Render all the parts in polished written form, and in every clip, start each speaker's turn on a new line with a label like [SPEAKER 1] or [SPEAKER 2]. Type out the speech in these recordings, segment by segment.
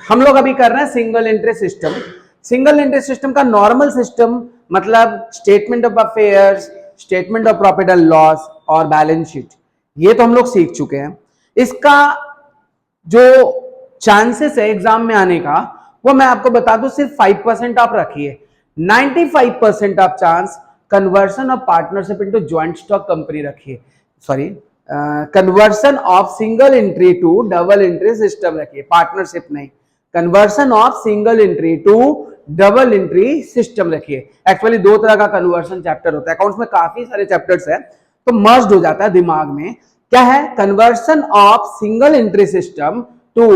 [SPEAKER 1] हम लोग अभी कर रहे हैं single entry system. Single entry system का नॉर्मल सिस्टम मतलब statement of affairs, statement of profit and loss और बैलेंस शीट, ये तो हम लोग सीख चुके हैं। इसका जो चांसेस है एग्जाम में आने का वो मैं आपको बता दूं, सिर्फ 5% आप रखिए। 95% of chance conversion of partnership into joint stock company रखिए, sorry conversion of single entry to double entry system रखिए, पार्टनरशिप नहीं, conversion of single entry to double entry system रखिए। एक्चुअली दो तरह का कन्वर्शन चैप्टर होता है, अकाउंट्स में काफी सारे चैप्टर्स हैं तो मर्ज हो जाता है दिमाग में। क्या है? Conversion of single entry system to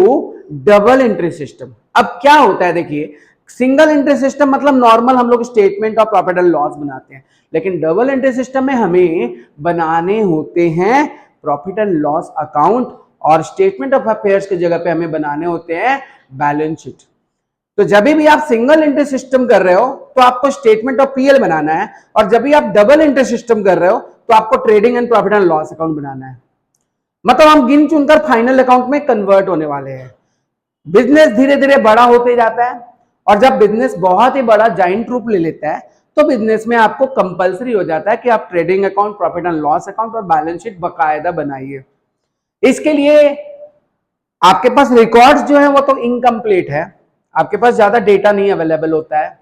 [SPEAKER 1] double entry system. अब क्या होता है देखिए, सिंगल एंट्री सिस्टम मतलब नॉर्मल हम लोग statement of profit and loss बनाते हैं, लेकिन डबल एंट्री सिस्टम में हमें बनाने होते हैं प्रॉफिट एंड लॉस अकाउंट, और स्टेटमेंट ऑफ अफेयर्स की जगह पे हमें बनाने होते हैं बैलेंस शीट। तो जब भी आप सिंगल एंट्री सिस्टम कर रहे हो तो आपको स्टेटमेंट ऑफ पीएल बनाना है, और जब भी आप डबल एंट्री सिस्टम कर रहे हो तो आपको trading and profit and loss account बनाना है। मतलब हम गिन चुनकर फाइनल अकाउंट में कन्वर्ट होने वाले हैं। बिजनेस धीरे धीरे बड़ा होते जाता है, और जब बिजनेस बहुत ही बड़ा जाइंट रूप ले लेता है तो बिजनेस में आपको कंपलसरी हो जाता है कि आप trading account, profit and loss account और बैलेंस शीट बकायदा बनाइए। इसके लिए आपके पास रिकॉर्ड्स जो है वो तो इनकम्प्लीट है, आपके पास ज्यादा डेटा नहीं अवेलेबल होता है।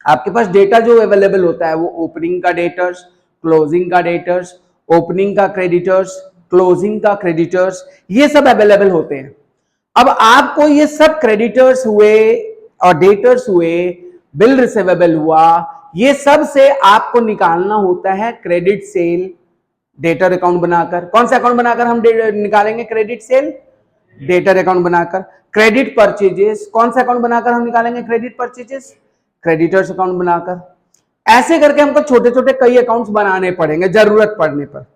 [SPEAKER 1] आपके पास डेटा जो अवेलेबल होता है वो ओपनिंग का डेटर्स, क्लोजिंग का डेटर्स, ओपनिंग का क्रेडिटर्स, क्लोजिंग का क्रेडिटर्स, ये सब अवेलेबल होते हैं। अब आपको ये सब क्रेडिटर्स हुए और डेटर्स हुए, बिल रिसीवेबल हुआ, ये सब से आपको निकालना होता है क्रेडिट सेल डेटर अकाउंट बनाकर। कौन सा अकाउंट बनाकर हम निकालेंगे क्रेडिट सेल? डेटर अकाउंट बनाकर। क्रेडिट परचेजेस, कौन सा अकाउंट बनाकर हम निकालेंगे क्रेडिट परचेजेस? क्रेडिटर्स अकाउंट बनाकर। ऐसे करके हमको छोटे छोटे कई अकाउंट्स बनाने पड़ेंगे जरूरत पड़ने पर।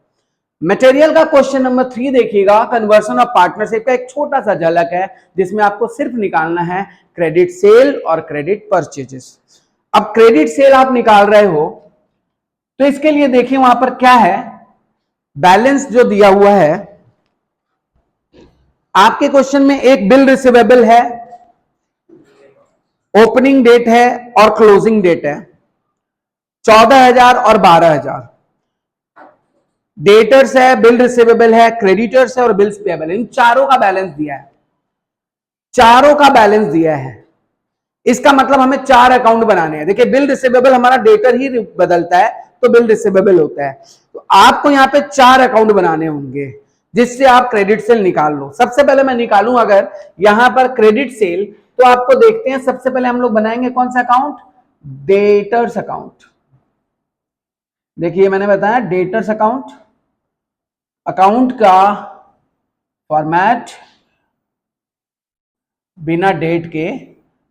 [SPEAKER 1] मटेरियल का क्वेश्चन नंबर 3 देखिएगा, कन्वर्शन ऑफ पार्टनरशिप का एक छोटा सा झलक है जिसमें आपको सिर्फ निकालना है क्रेडिट सेल और क्रेडिट परचेजेस। अब क्रेडिट सेल आप निकाल रहे हो तो इसके लिए देखिए वहां पर क्या है, बैलेंस जो दिया हुआ है आपके क्वेश्चन में, एक बिल रिसीवेबल है, ओपनिंग डेट है और क्लोजिंग डेट है, 14,000 और 12,000। डेटर्स है, बिल रिसीवेबल है, क्रेडिटर्स है और बिल्स पेएबल है। इन चारों का बैलेंस दिया है, चारों का बैलेंस दिया है। इसका मतलब हमें 4 अकाउंट बनाने हैं। देखिए बिल रिसीवेबल हमारा डेटर ही बदलता है तो बिल रिसीवेबल होता है, तो आपको यहां पे 4 अकाउंट बनाने होंगे जिससे आप क्रेडिट सेल निकाल लो। सबसे पहले मैं निकालूं अगर यहां पर क्रेडिट सेल, तो आपको देखते हैं सबसे पहले हम लोग बनाएंगे कौन सा अकाउंट? Debtors account. देखिए मैंने बताया डेटर्स अकाउंट। अकाउंट का फॉर्मेट बिना डेट के,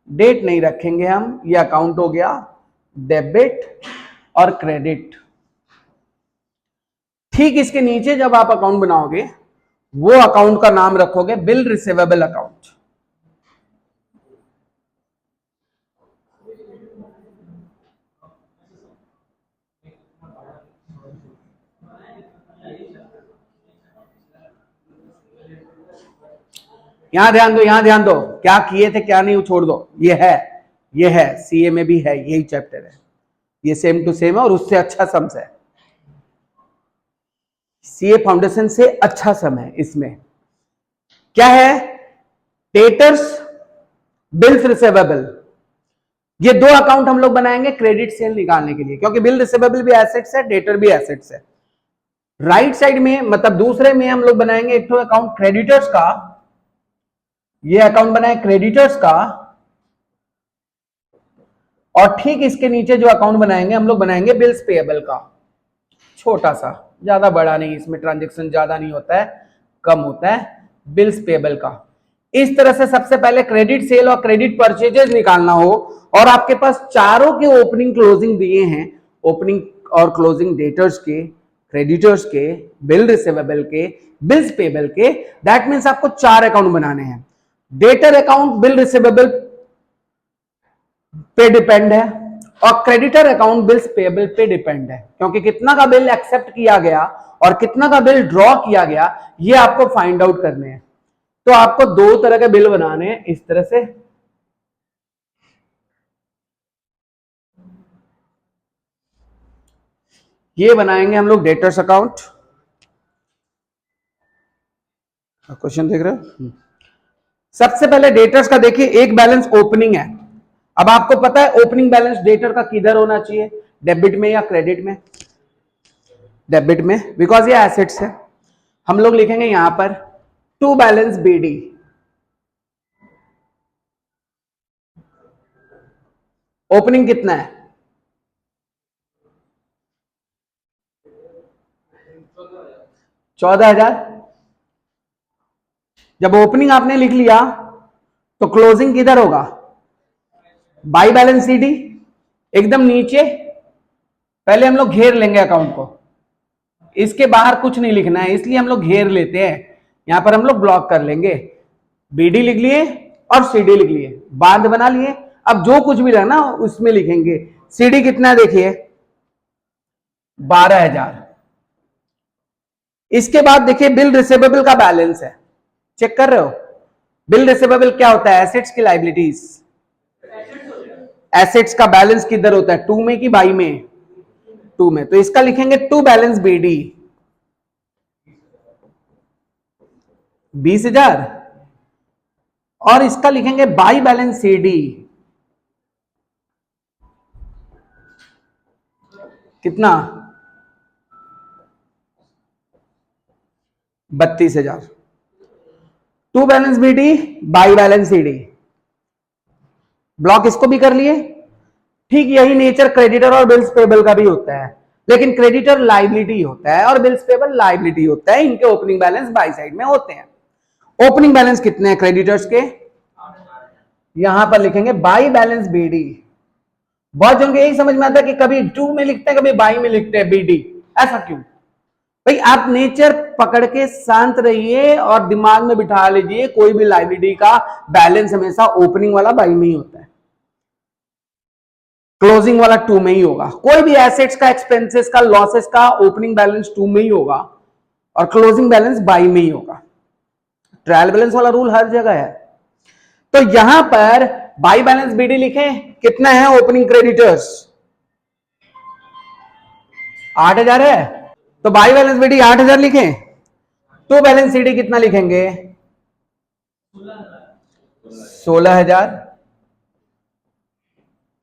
[SPEAKER 1] डेट नहीं रखेंगे हम, ये अकाउंट हो गया डेबिट और क्रेडिट। ठीक इसके नीचे जब आप अकाउंट बनाओगे वो अकाउंट का नाम रखोगे बिल रिसीवेबल अकाउंट। यहां ध्यान दो, यहां ध्यान दो, क्या किए थे क्या नहीं छोड़ दो, ये है सीए में भी है, यही चैप्टर है, ये सेम टू सेम है और उससे अच्छा सम्स है, सीए फाउंडेशन से अच्छा सम है। इसमें क्या है? डेटर्स, बिल्स रिसीवेबल, ये 2 अकाउंट हम लोग बनाएंगे क्रेडिट सेल निकालने के लिए, क्योंकि बिल रिसीवेबल भी एसेट्स है, डेटर भी एसेट्स है। राइट साइड में मतलब दूसरे में हम लोग बनाएंगे एक तो अकाउंट क्रेडिटर्स का, ये अकाउंट बनाए क्रेडिटर्स का, और ठीक इसके नीचे जो अकाउंट बनाएंगे हम लोग बनाएंगे बिल्स पेएबल का, छोटा सा, ज्यादा बड़ा नहीं, इसमें ट्रांजैक्शन ज्यादा नहीं होता है, कम होता है, बिल्स पेएबल का। इस तरह से सबसे पहले क्रेडिट सेल और क्रेडिट परचेजेस निकालना हो, और आपके पास चारों के ओपनिंग क्लोजिंग दिए हैं, ओपनिंग और क्लोजिंग डेटर्स के, क्रेडिटर्स के, बिल रिसीवेबल के, बिल्स पेएबल के। दैट मींस आपको 4 अकाउंट बनाने हैं। डेटर अकाउंट बिल रिसीवेबल पे डिपेंड है और क्रेडिटर अकाउंट बिल्स पेएबल पे डिपेंड है, क्योंकि कितना का बिल एक्सेप्ट किया गया और कितना का बिल ड्रॉ किया गया ये आपको फाइंड आउट करने हैं। तो आपको दो तरह के बिल बनाने हैं इस तरह से। ये बनाएंगे हम लोग डेटर्स अकाउंट। क्वेश्चन देख रहे हो? सबसे पहले डेटर्स का देखिए, एक बैलेंस ओपनिंग है। अब आपको पता है ओपनिंग बैलेंस डेटर का किधर होना चाहिए, डेबिट में या क्रेडिट में? डेबिट में, बिकॉज ये एसेट्स है। हम लोग लिखेंगे यहां पर टू बैलेंस बीडी। ओपनिंग कितना है? 14,000। जब ओपनिंग आपने लिख लिया तो क्लोजिंग किधर होगा? बाई बैलेंस सीडी, एकदम नीचे। पहले हम लोग घेर लेंगे अकाउंट को, इसके बाहर कुछ नहीं लिखना है, इसलिए हम लोग घेर लेते हैं। यहां पर हम लोग ब्लॉक कर लेंगे, बीडी लिख लिए और सीडी लिख लिए, बांध बना लिए। अब जो कुछ भी रहना उसमें लिखेंगे। सीडी कितना है देखिए, 12,000। इसके बाद देखिए बिल रिसीवेबल का बैलेंस है, चेक कर रहे हो? बिल रिसीवेबल क्या होता है? एसेट्स की लाइबिलिटीज। एसेट्स का बैलेंस किधर होता है, टू में कि बाई में? टू में। तो इसका लिखेंगे टू बैलेंस बीडी 20,000, और इसका लिखेंगे बाई बैलेंस सीडी कितना? 32,000। To balance BD by balance CD, block इसको भी कर लिए। ठीक यही नेचर क्रेडिटर और बिल्स पेबल का भी होता है, लेकिन क्रेडिटर लाइबिलिटी होता है और बिल्स पेबल लाइबिलिटी होता है। इनके ओपनिंग बैलेंस बाई साइड में होते हैं। ओपनिंग बैलेंस कितने हैं क्रेडिटर्स के? यहां पर लिखेंगे बाई बैलेंस बीडी। बहुत जन को यही समझ में आता है कि कभी टू में लिखते हैं कभी बाई में लिखते हैं बीडी, ऐसा क्यों भाई? आप नेचर पकड़ के शांत रहिए और दिमाग में बिठा लीजिए, कोई भी लाइबिलिटी का बैलेंस हमेशा ओपनिंग वाला बाई में ही होता है, क्लोजिंग वाला टू में ही होगा। कोई भी एसेट्स का, एक्सपेंसेस का, लॉसेस का ओपनिंग बैलेंस टू में ही होगा और क्लोजिंग बैलेंस बाई में ही होगा। ट्रायल बैलेंस वाला रूल हर जगह है। तो यहां पर बाई बैलेंस बीडी लिखें, कितना है ओपनिंग क्रेडिटर्स? 8,000 है, तो बाई बैलेंस बीडी 8,000 लिखें। टू बैलेंस सीडी कितना लिखेंगे? 16,000।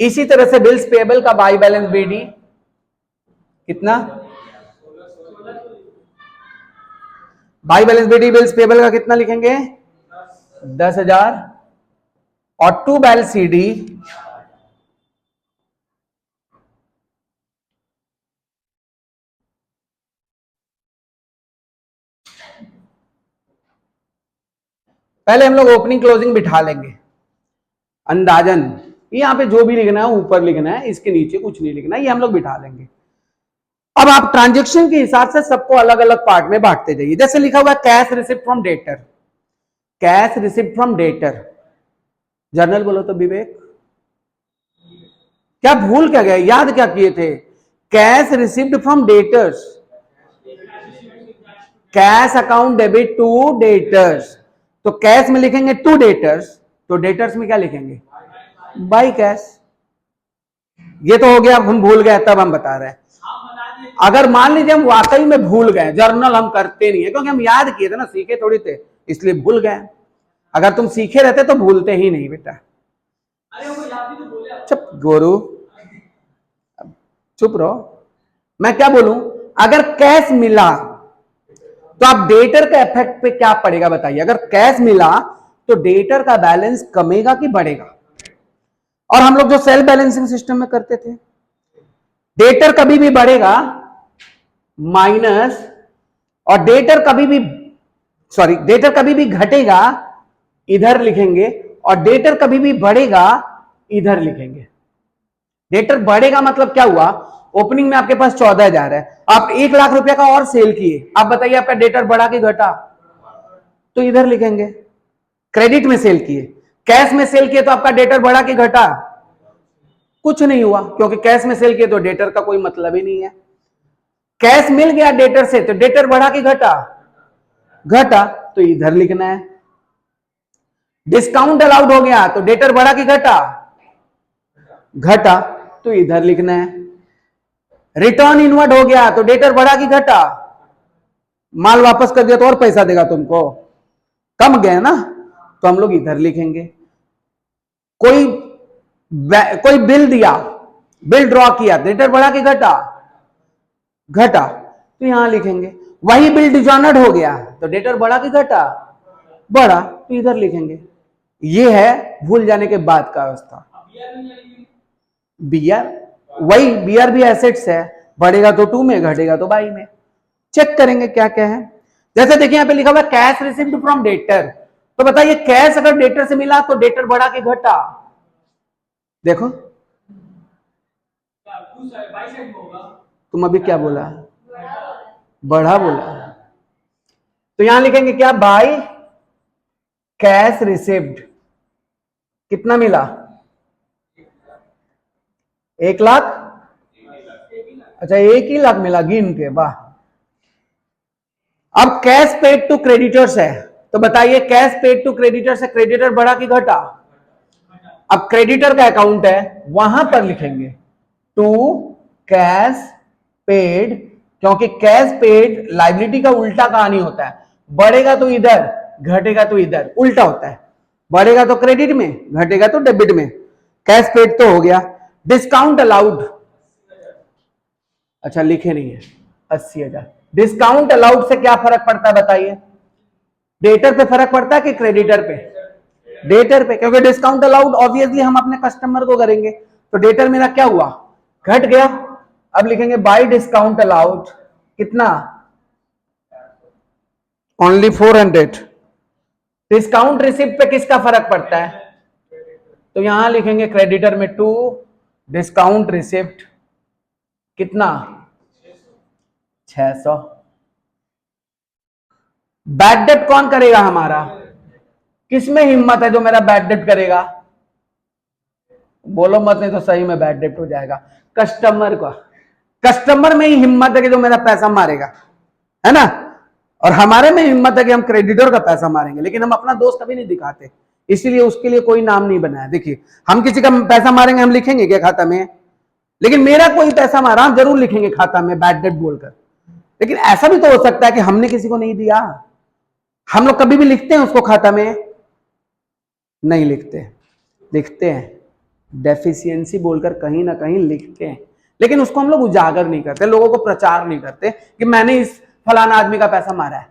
[SPEAKER 1] इसी तरह से बिल्स पेबल का बाई बैलेंस बीडी कितना? By balance BD bills payable का कितना लिखेंगे? 10,000। और टू बैलेंस सीडी पहले हम लोग ओपनिंग क्लोजिंग बिठा लेंगे अंदाजन। यहां पे जो भी लिखना है ऊपर लिखना है, इसके नीचे कुछ नहीं लिखना है, ये हम लोग बिठा लेंगे। अब आप ट्रांजैक्शन के हिसाब से सबको अलग अलग पार्ट में बांटते जाइए। जैसे लिखा हुआ है cash receipt from debtor, cash receipt from debtor, journal बोलो तो विवेक, क्या भूल क्या गया, याद क्या किए थे? Cash receipt from debtors, cash account debit to debtors. तो कैश में लिखेंगे टू डेटर्स, तो डेटर्स में क्या लिखेंगे? By cash. ये तो हो गया, अब हम भूल गए तब हम बता रहे हैं। अगर मान लीजिए हम वाकई में भूल गए, जर्नल हम करते नहीं है क्योंकि हम याद किए थे ना, सीखे थोड़ी थे, इसलिए भूल गए। अगर तुम सीखे रहते तो भूलते ही नहीं बेटा। चुप गोरू, चुप रहो। मैं क्या बोलूं, अगर कैश मिला तो आप डेटर का इफेक्ट पे क्या पड़ेगा बताइए? अगर कैश मिला तो डेटर का बैलेंस कमेगा कि बढ़ेगा? और हम लोग जो सेल्फ बैलेंसिंग सिस्टम में करते थे, डेटर कभी भी बढ़ेगा माइनस, और डेटर कभी भी डेटर कभी भी घटेगा इधर लिखेंगे, और डेटर कभी भी बढ़ेगा इधर लिखेंगे। डेटर बढ़ेगा मतलब क्या हुआ? ओपनिंग में आपके पास 14,000 है, आप 1,00,000 रुपए का और सेल किए, आप बताइए आपका डेटर बढ़ा कि घटा? तो इधर लिखेंगे। क्रेडिट में सेल किए, कैश में सेल किए, तो आपका डेटर बढ़ा कि घटा? कुछ नहीं हुआ, क्योंकि कैश में सेल किए तो डेटर का कोई मतलब ही नहीं है। कैश मिल गया डेटर से तो डेटर बढ़ा कि घटा? घटा, तो इधर लिखना है। डिस्काउंट अलाउड हो गया तो डेटर बढ़ा कि घटा? घटा, तो इधर लिखना है। रिटर्न इनवर्ड हो गया तो डेटर बढ़ा कि घटा? माल वापस कर दिया तो और पैसा देगा तुमको, कम गया ना, तो हम लोग इधर लिखेंगे। कोई कोई बिल दिया, बिल ड्रॉ किया, डेटर बढ़ा कि घटा? घटा, तो यहां लिखेंगे। वही बिल डिजॉनर्ड हो गया तो डेटर बढ़ा कि घटा? बढ़ा, तो इधर लिखेंगे। ये है भूल जाने के बाद का अवस्था। बीआर, वही बीआर भी एसेट्स है, बढ़ेगा तो 2 में, घटेगा तो 22 में। चेक करेंगे क्या क्या है। जैसे देखिए यहां पे लिखा हुआ कैश रिसीव्ड फ्रॉम डेटर, तो बताइए कैश अगर डेटर से मिला तो डेटर बढ़ा के घटा? देखो तुम अभी क्या बोला? बढ़ा बोला। तो यहां लिखेंगे क्या? बाय कैश रिसीव्ड कितना मिला? 1 लाख। अच्छा 1 ही लाख मिला गिन के, वाह। अब कैश पेड टू क्रेडिटर्स है, तो बताइए कैश पेड टू क्रेडिटर्स है, क्रेडिटर बढ़ा कि घटा? अब क्रेडिटर का अकाउंट है वहां पर लिखेंगे टू कैश पेड, क्योंकि कैश पेड लाइबिलिटी का उल्टा कहानी होता है, बढ़ेगा तो इधर, घटेगा तो इधर, उल्टा होता है। बढ़ेगा तो क्रेडिट में, घटेगा तो डेबिट में। कैश पेड तो हो गया। डिस्काउंट अलाउड, अच्छा लिखे नहीं है, 80,000। डिस्काउंट अलाउड से क्या फर्क पड़ता है बताइए? डेटर पे फर्क पड़ता है कि क्रेडिटर पे? डेटर पे, क्योंकि डिस्काउंट अलाउड ऑब्वियसली हम अपने कस्टमर को करेंगे, तो डेटर मेरा क्या हुआ? घट गया। अब लिखेंगे बाय डिस्काउंट अलाउड कितना? ओनली 400। डिस्काउंट रिसिप्ट पे किसका फर्क पड़ता है? तो यहां लिखेंगे क्रेडिटर में 2, डिस्काउंट रिसिप्ट कितना? 600। बैड डेट कौन करेगा हमारा? किसमें हिम्मत है जो मेरा बैड डेट करेगा? बोलो मत, नहीं तो सही में बैड डेट हो जाएगा। कस्टमर का, कस्टमर में ही हिम्मत है कि जो मेरा पैसा मारेगा, है ना। और हमारे में हिम्मत है कि हम क्रेडिटर का पैसा मारेंगे, लेकिन हम अपना दोस्त कभी नहीं दिखाते, इसीलिए उसके लिए कोई नाम नहीं बनाया। देखिए हम किसी का पैसा मारेंगे, हम लिखेंगे क्या खाता में? लेकिन मेरा कोई पैसा मारा हम जरूर लिखेंगे खाता में बैड डेट बोलकर। लेकिन ऐसा भी तो हो सकता है कि हमने किसी को नहीं दिया, हम लोग कभी भी लिखते हैं उसको खाता में? नहीं लिखते। लिखते हैं डेफिशिएंसी बोलकर कहीं ना कहीं लिखते हैं, लेकिन उसको हम लोग उजागर नहीं करते, लोगों को प्रचार नहीं करते कि मैंने इस फलाना आदमी का पैसा मारा है,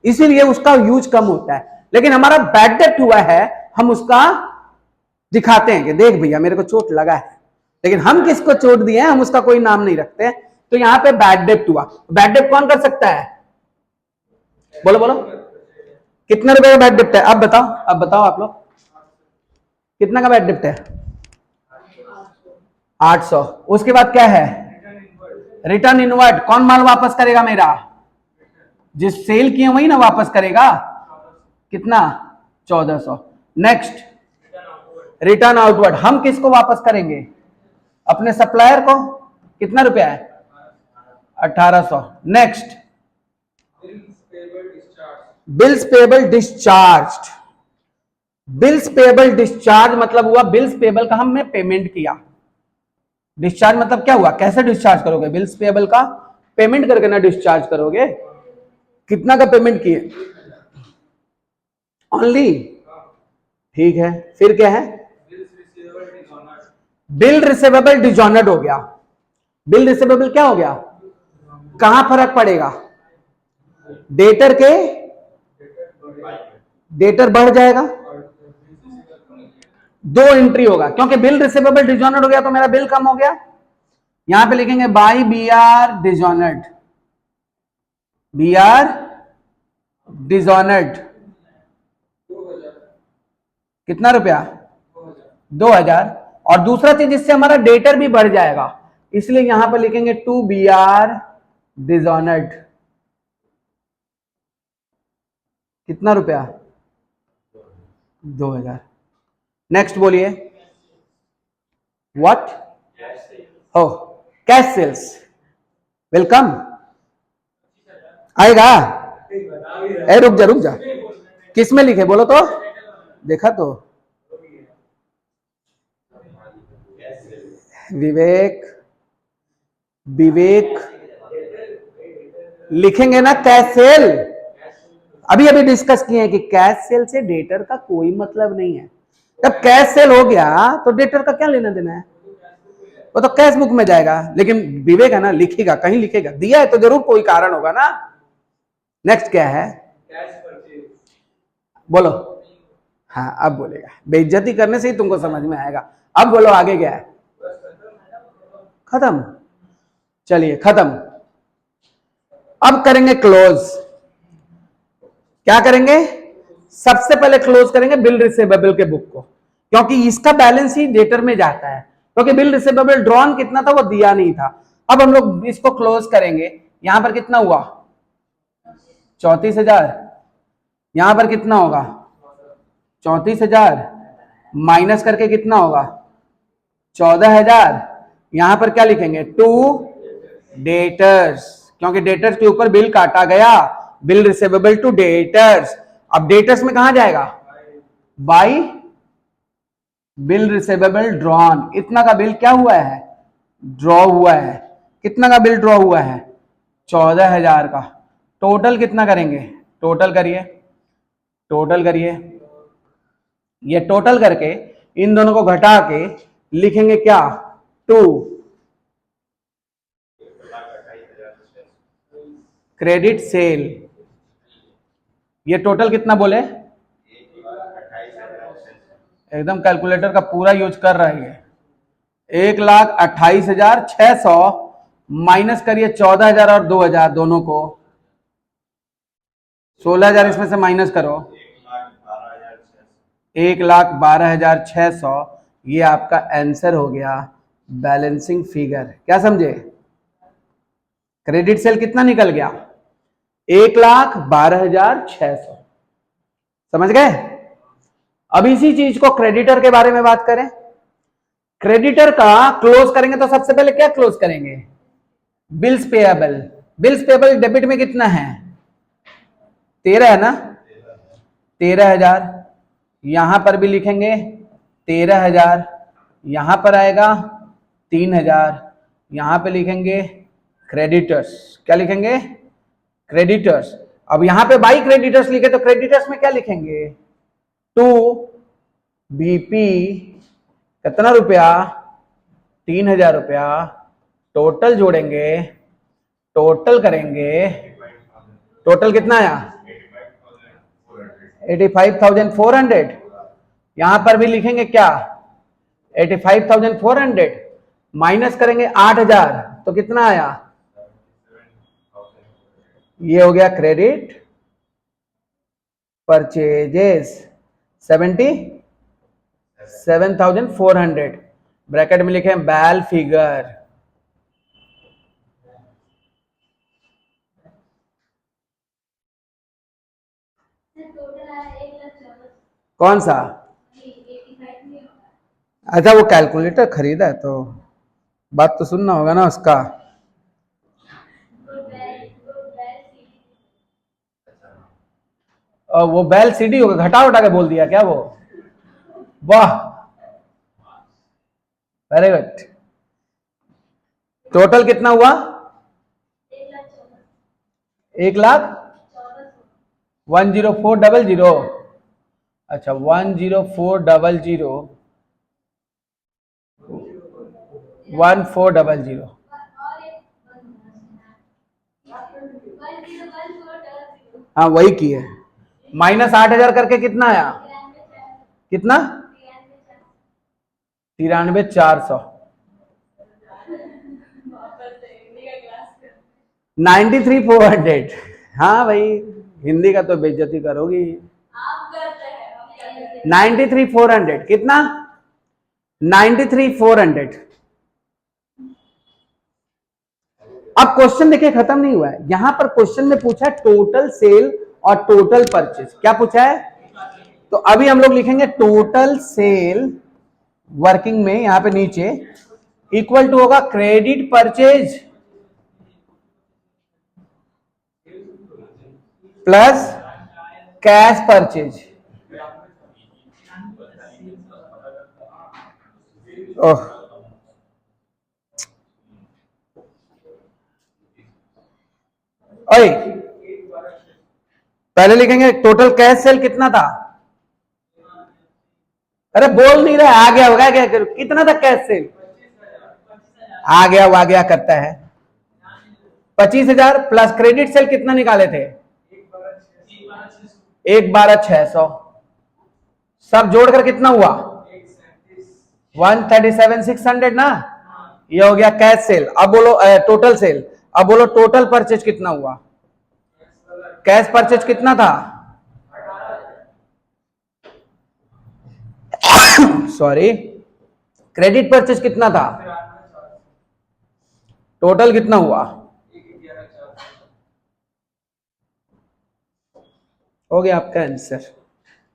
[SPEAKER 1] इसीलिए उसका यूज कम होता है। लेकिन हमारा बैड डेट हुआ है, हम उसका दिखाते हैं कि देख भैया मेरे को चोट लगा है, लेकिन हम किसको चोट दिए हैं हम उसका कोई नाम नहीं रखते। तो यहां पे बैड डेट हुआ। बैड डेट कौन कर सकता है? बोलो बोलो, कितने रुपए का बैड डेट है? अब बताओ, अब बताओ आप लोग, कितना का बैड डेट है? 800। उसके बाद क्या है? Return inward. कौन माल वापस करेगा मेरा? जिस सेल किए वही ना वापस करेगा। कितना? 1400। नेक्स्ट रिटर्न आउटवर्ड, हम किसको वापस करेंगे? अपने सप्लायर को। कितना रुपया है? 1800। Next bills payable discharge. Bills payable discharge मतलब हुआ बिल्स पेबल का हमने पेमेंट किया। डिस्चार्ज मतलब क्या हुआ? कैसे डिस्चार्ज करोगे? बिल्स पेबल का पेमेंट करके ना डिस्चार्ज करोगे। कितना का पेमेंट किए? ओनली, ठीक है। फिर क्या है? बिल रिसीवेबल डिजॉनर्ड हो गया। बिल रिसीवेबल क्या हो गया? कहां फर्क पड़ेगा? डेटर के, डेटर बढ़ जाएगा, 2 एंट्री होगा, क्योंकि बिल रिसीवेबल डिजॉनर्ड हो गया तो मेरा बिल कम हो गया। यहां पे लिखेंगे by B R dishonoured, B R dishonoured कितना रुपया? 2000। और दूसरा चीज, इससे हमारा डेटर भी बढ़ जाएगा, इसलिए यहां पर लिखेंगे टू बी आर डिजॉनर्ड कितना रुपया? 2000। नेक्स्ट बोलिए। व्हाट? हो कैश सेल्स, वेलकम आएगा। ए रुक जा रुक जा, किस में लिखे बोलो तो? देखा तो विवेक विवेक लिखेंगे ना कैश सेल। अभी अभी डिस्कस किए हैं कि कैश सेल से डेटर का कोई मतलब नहीं है। जब कैश सेल हो गया तो डेटर का क्या लेना देना है, वो तो कैश बुक में जाएगा। लेकिन विवेक है ना, लिखेगा कहीं, लिखेगा दिया है तो जरूर कोई कारण होगा ना। नेक्स्ट क्या है, बोलो। हाँ अब बोलेगा, बेइज्जती करने से ही तुमको समझ में आएगा। अब बोलो आगे क्या है, खत्म। चलिए खत्म। अब करेंगे क्लोज। क्या करेंगे, सबसे पहले क्लोज करेंगे बिल रिसीवेबल के बुक को, क्योंकि इसका बैलेंस ही डेटर में जाता है। क्योंकि बिल रिसीवेबल ड्रॉन कितना था वो दिया नहीं था। अब हम लोग इसको क्लोज करेंगे। यहां पर कितना हुआ 34,000, यहां पर कितना होगा 34,000, माइनस करके कितना होगा 14,000। यहां पर क्या लिखेंगे टू डेटर्स, क्योंकि डेटर्स के ऊपर बिल काटा गया, बिल रिसीवेबल टू डेटर्स। अब डेटर्स में कहां जाएगा, बाई बिल रिसीवेबल ड्रॉन। इतना का बिल क्या हुआ है, ड्रॉ हुआ है। कितना का बिल ड्रॉ हुआ है 14,000 का। टोटल कितना करेंगे, टोटल करिए, टोटल करिए। ये टोटल करके इन दोनों को घटा के लिखेंगे क्या, टू क्रेडिट सेल। ये टोटल कितना बोले, एकदम कैलकुलेटर का पूरा यूज कर रहा है। 1,28,600 माइनस करिए 14,000 और 2,000 दोनों को, 16,000 इसमें से माइनस करो, 1,12,600। ये आपका आंसर हो गया बैलेंसिंग फिगर। क्या समझे, क्रेडिट सेल कितना निकल गया 1,12,600। समझ गए। अब इसी चीज को क्रेडिटर के बारे में बात करें। क्रेडिटर का क्लोज करेंगे तो सबसे पहले क्या क्लोज करेंगे, bills payable. Bills payable debit में कितना है 13 है ना, 13,000। यहां पर भी लिखेंगे 13,000, यहां पर आएगा 3,000। यहां पे लिखेंगे क्रेडिटर्स, क्या लिखेंगे क्रेडिटर्स। अब यहां पे बाई क्रेडिटर्स लिखे तो क्रेडिटर्स में क्या लिखेंगे टू बीपी कितना रुपया 3,000 रुपया। टोटल जोड़ेंगे, टोटल करेंगे, टोटल कितना आया 85,400। यहां पर भी लिखेंगे क्या 85,400, माइनस करेंगे 8,000 तो कितना आया, ये हो गया क्रेडिट परचेजेस 77,400। ब्रैकेट में लिखे बैल फिगर। कौन सा, अच्छा वो कैलकुलेटर खरीदा है तो बात तो सुनना होगा ना उसका। वो बैल सीडी होगा, घटा उठा के बोल दिया क्या वो, वाह वेरी गुड। टोटल कितना हुआ 1,10,400। अच्छा 1,04,000 1,400। हाँ वही की है, माइनस 8,000 करके कितना आया, कितना 93,400, 93,400। हाँ भाई हिंदी का तो बेइज्जती करोगी। 93,400 कितना 93,400। अब क्वेश्चन देखिए खत्म नहीं हुआ है, यहां पर क्वेश्चन में पूछा टोटल सेल और टोटल परचेज। क्या पूछा है, तो अभी हम लोग लिखेंगे टोटल सेल वर्किंग में, यहां पे नीचे इक्वल टू होगा credit purchase plus cash purchase. ओह, ओए, पहले लिखेंगे टोटल कैश सेल कितना था। अरे बोल नहीं रहा, आ गया होगा क्या, कितना था कैश सेल, आ गया, वो आ गया करता है। 25,000 प्लस क्रेडिट सेल कितना निकाले थे, 1,12,600, सब जोड़कर कितना हुआ 137,600 ना। ये हो गया कैश सेल। अब बोलो टोटल सेल। अब बोलो टोटल परचेज कितना हुआ, कैश परचेज कितना था, सॉरी, क्रेडिट परचेज कितना था, टोटल कितना हुआ, हो गया आपका आंसर।